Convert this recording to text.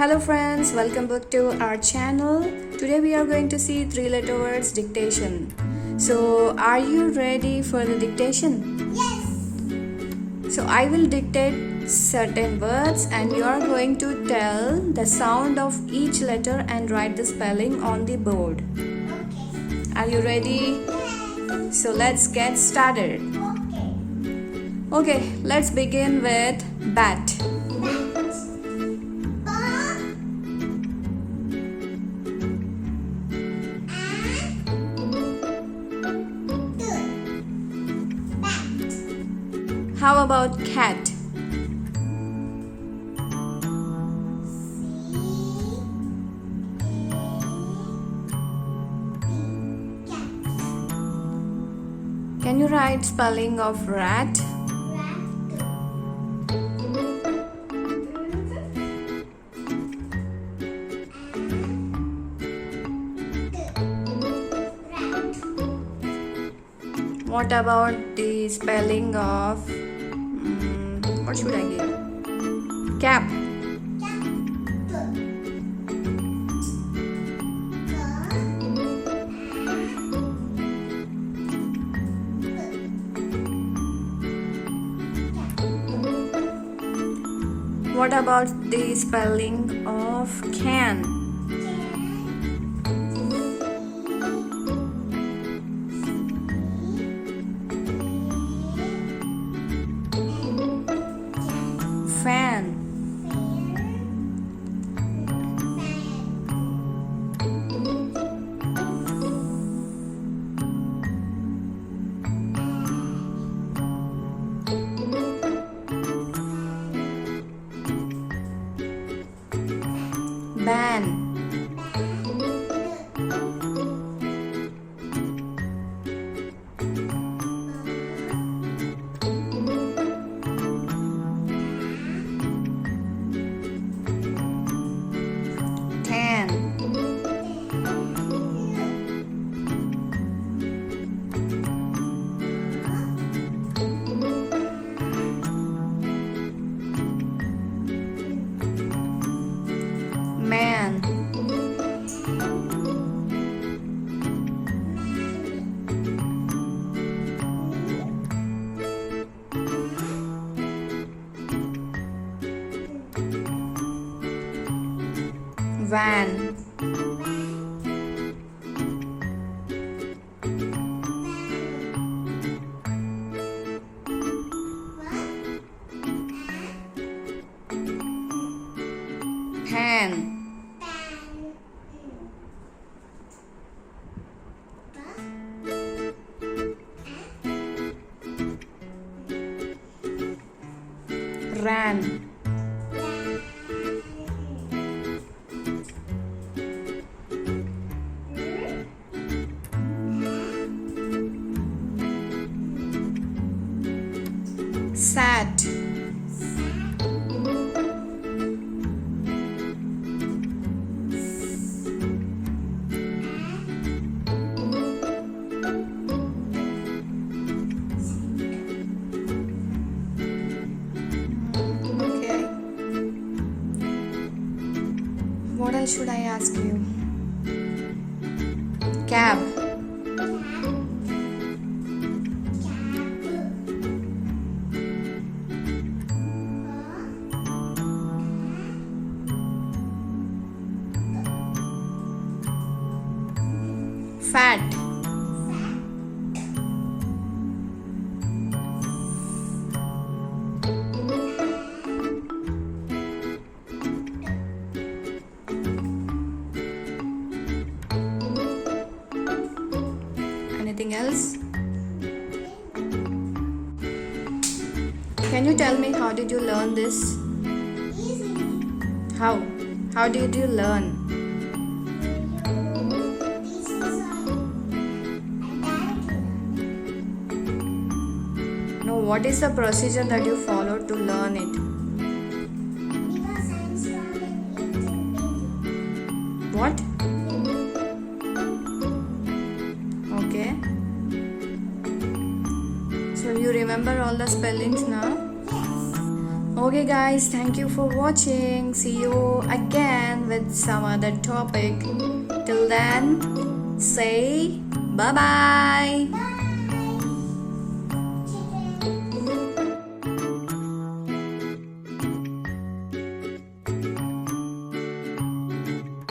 Hello friends, welcome back to our channel. Today we are going to see three-letter words dictation. So are you ready for the dictation? Yes. So I will dictate certain words and you are going to tell the sound of each letter and write the spelling on the board. Okay. Are you ready? Yes. So let's get started. Okay. Okay, let's begin with bat. How about cat? Can you write spelling of rat? What about the spelling of what should I give? Cap. What about the spelling of can? Fan. Ban. Tan. Man. Van. Pan. Ran. Sat. Okay. What else should I ask you? Cab. Fat. Anything else? Can you tell me how did you learn this? Easy. How? How did you learn? No, what is the procedure that you followed to learn it? Because I'm strong in painting. What? Okay. So you remember all the spellings now? Yes. Okay, guys, thank you for watching. See you again with some other topic. Till then, say bye bye. Bye.